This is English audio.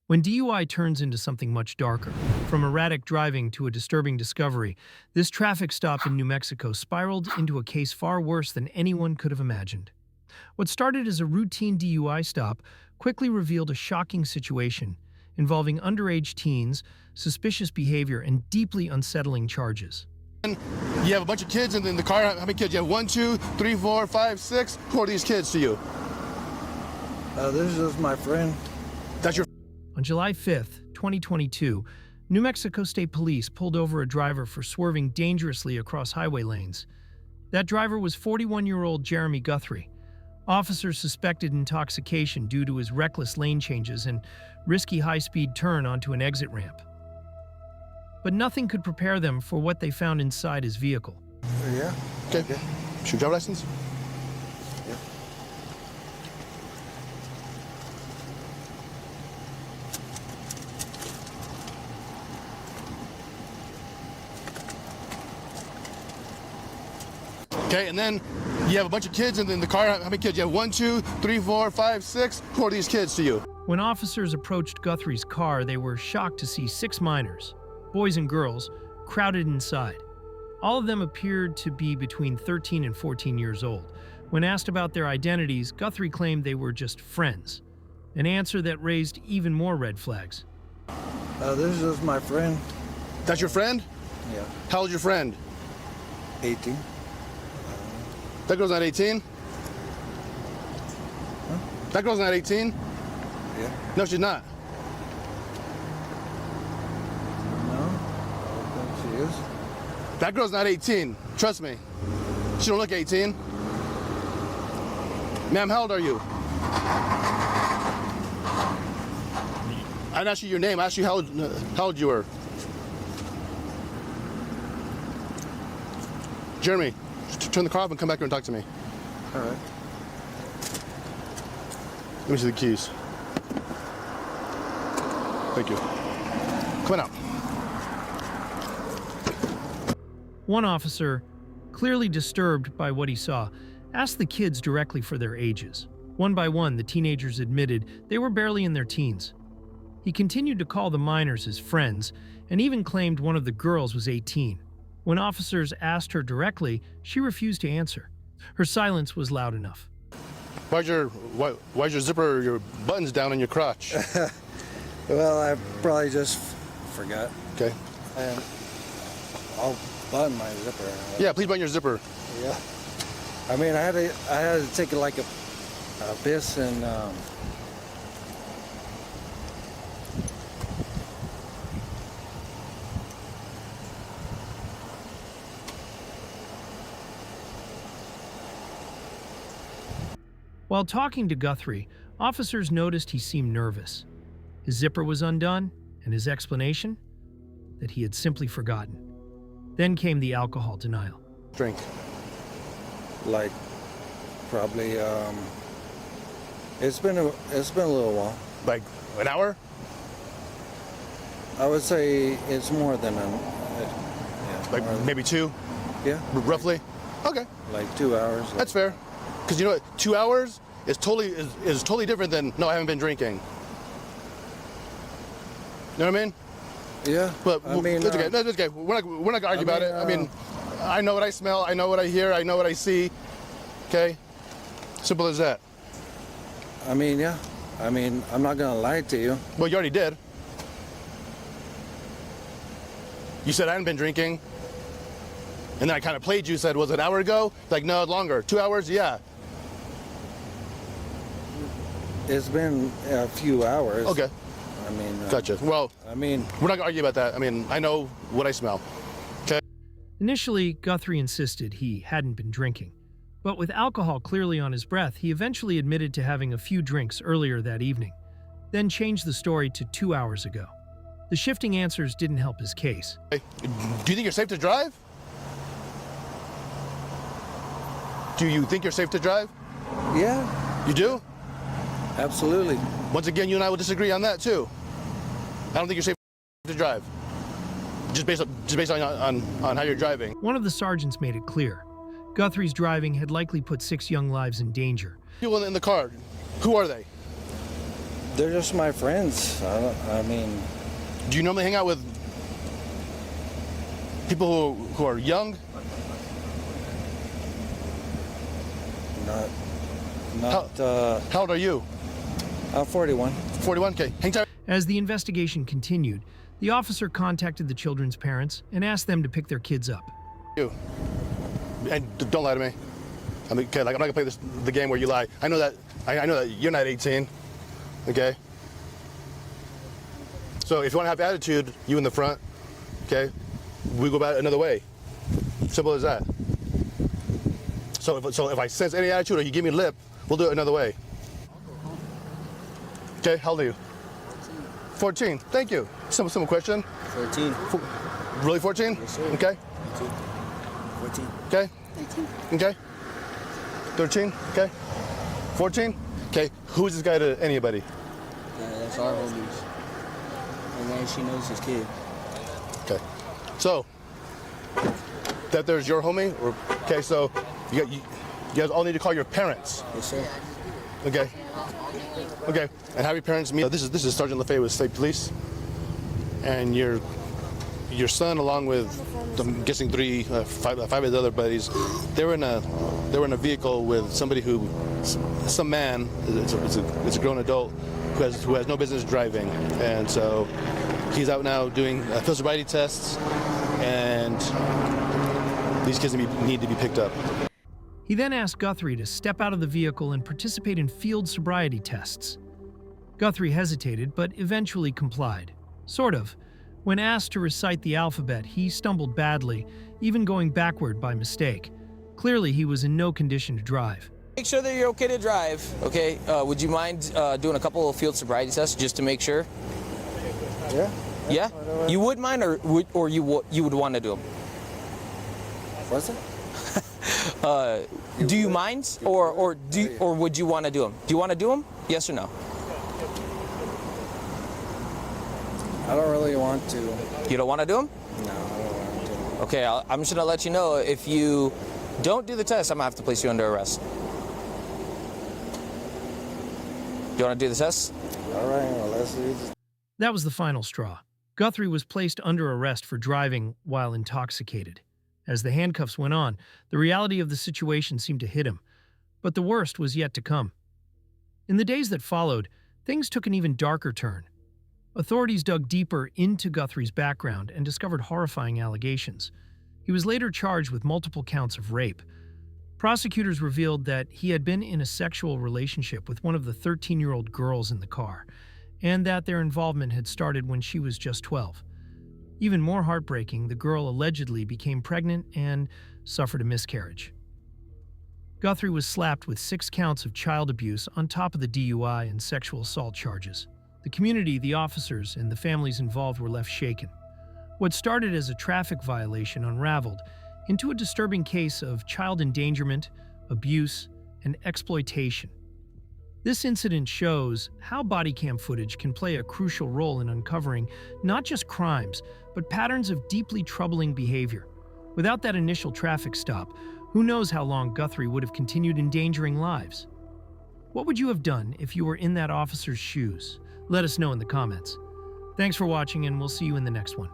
When DUI turns into something much darker, from erratic driving to a disturbing discovery, this traffic stop in New Mexico spiraled into a case far worse than anyone could have imagined. What started as a routine DUI stop quickly revealed a shocking situation involving underage teens, suspicious behavior, and deeply unsettling charges. You have a bunch of kids in the car. How many kids? You have 1, 2, 3, 4, 5, 6. Who are these kids to you? This is my friend. That's your. On July 5th, 2022, New Mexico State Police pulled over a driver for swerving dangerously across highway lanes. That driver was 41-year-old Jeremy Guthrie. Officers suspected intoxication due to his reckless lane changes and risky high-speed turn onto an exit ramp. But nothing could prepare them for what they found inside his vehicle. Yeah. Okay. Yeah. Is your driver license? Yeah. Okay, and then you have a bunch of kids in the car. How many kids? You have 1, 2, 3, 4, 5, 6. Who are these kids to you? When officers approached Guthrie's car, they were shocked to see 6 minors, boys and girls, crowded inside. All of them appeared to be between 13 and 14 years old. When asked about their identities, Guthrie claimed they were just friends, an answer that raised even more red flags. This is my friend. That's your friend? Yeah. How old's your friend? 18. That girl's not 18? Huh? That girl's not 18? Yeah. No, she's not. No, I don't think she is. That girl's not 18. Trust me. She don't look 18. Ma'am, how old are you? I didn't ask you your name. I asked you how old you were. Jeremy, turn the car off and come back here and talk to me. All right. Let me see the keys. Thank you. Come on out. One officer, clearly disturbed by what he saw, asked the kids directly for their ages. One by one, the teenagers admitted they were barely in their teens. He continued to call the minors his friends and even claimed one of the girls was 18. When officers asked her directly, she refused to answer. Her silence was loud enough. Why's your zipper, your buttons down on your crotch? Well, I probably just forgot. Okay. And I'll button my zipper. Yeah, please button your zipper. Yeah. I mean, I had to take it like a piss and While talking to Guthrie, officers noticed he seemed nervous. His zipper was undone, and his explanation? That he had simply forgotten. Then came the alcohol denial. Drink. like probably it's been a little while. Like an hour? I would say it's more than yeah, Like maybe 2? yeah, Roughly? Okay. like 2 hours. That's fair. Because you know what? 2 hours is totally different than, no, I haven't been drinking. You know what I mean? Yeah. But I mean, that's okay. That's okay. We're not gonna argue about it. I mean, I know what I smell. I know what I hear. I know what I see. Okay. Simple as that. I mean, yeah. I mean, I'm not gonna lie to you. Well, you already did. You said I hadn't been drinking. And then I kind of played you, said, was it an hour ago? Like, no, longer. 2 hours? Yeah. It's been a few hours. Okay. I mean, Gotcha. Well, I mean, we're not going to argue about that. I mean, I know what I smell. Okay. Initially, Guthrie insisted he hadn't been drinking. But with alcohol clearly on his breath, he eventually admitted to having a few drinks earlier that evening, then changed the story to 2 hours ago. The shifting answers didn't help his case. Hey, do you think you're safe to drive? Do you think you're safe to drive? yeah, You do? absolutely. Once again, you and I will disagree on that, too. I don't think you're safe to drive. Just based on how you're driving. One of the sergeants made it clear. Guthrie's driving had likely put 6 young lives in danger. People in the car, who are they? They're just my friends. I mean, Do you normally hang out with people who are young? How old are you? I'm 41. 41? Okay, hang tight. As the investigation continued, the officer contacted the children's parents and asked them to pick their kids up. You. And don't lie to me. I mean, okay, like I'm not gonna play the game where you lie. I know that you're not 18. Okay. So if you want to have attitude, you in the front. Okay. We go about it another way. Simple as that. So if I sense any attitude or you give me lip, we'll do it another way. Okay. How old are you? 14. Thank you. Simple question. 14. Really 14? Yes, sir. Okay. 14. Okay. 13. Okay. 13. Okay. 14. Okay. Who's this guy to anybody? That's our homies. And then she knows his kid. Okay. So that there's your homie. Or, okay. So you guys all need to call your parents. Yes, sir. Okay. Okay. And have your parents meet. This is Sergeant LaFay with State Police, and your son, along with I'm guessing five of his other buddies, they were in a vehicle with somebody some man. It's a grown adult who has no business driving, and so he's out now doing field sobriety tests, and these kids need to be picked up. He then asked Guthrie to step out of the vehicle and participate in field sobriety tests. Guthrie hesitated, but eventually complied. Sort of. When asked to recite the alphabet, he stumbled badly, even going backward by mistake. Clearly, he was in no condition to drive. Make sure that you're okay to drive, okay? Would you mind doing a couple of field sobriety tests just to make sure? Yeah. Yeah? You would mind, or you would want to do them? What's it? Do you mind, or would you want to do them? Do you want to do them? Yes or no? I don't really want to. You don't want to do them? No, I don't want to. Okay, I'm just gonna let you know, if you don't do the test, I'm gonna have to place you under arrest. Do you want to do the test? All right, well, let's do this. That was the final straw. Guthrie was placed under arrest for driving while intoxicated. As the handcuffs went on, the reality of the situation seemed to hit him. But the worst was yet to come. In the days that followed, things took an even darker turn. Authorities dug deeper into Guthrie's background and discovered horrifying allegations. He was later charged with multiple counts of rape. Prosecutors revealed that he had been in a sexual relationship with one of the 13-year-old girls in the car, and that their involvement had started when she was just 12. Even more heartbreaking, the girl allegedly became pregnant and suffered a miscarriage. Guthrie was slapped with 6 counts of child abuse on top of the DUI and sexual assault charges. The community, the officers, and the families involved were left shaken. What started as a traffic violation unraveled into a disturbing case of child endangerment, abuse, and exploitation. This incident shows how body cam footage can play a crucial role in uncovering not just crimes, but patterns of deeply troubling behavior. Without that initial traffic stop, who knows how long Guthrie would have continued endangering lives? What would you have done if you were in that officer's shoes? Let us know in the comments. Thanks for watching, and we'll see you in the next one.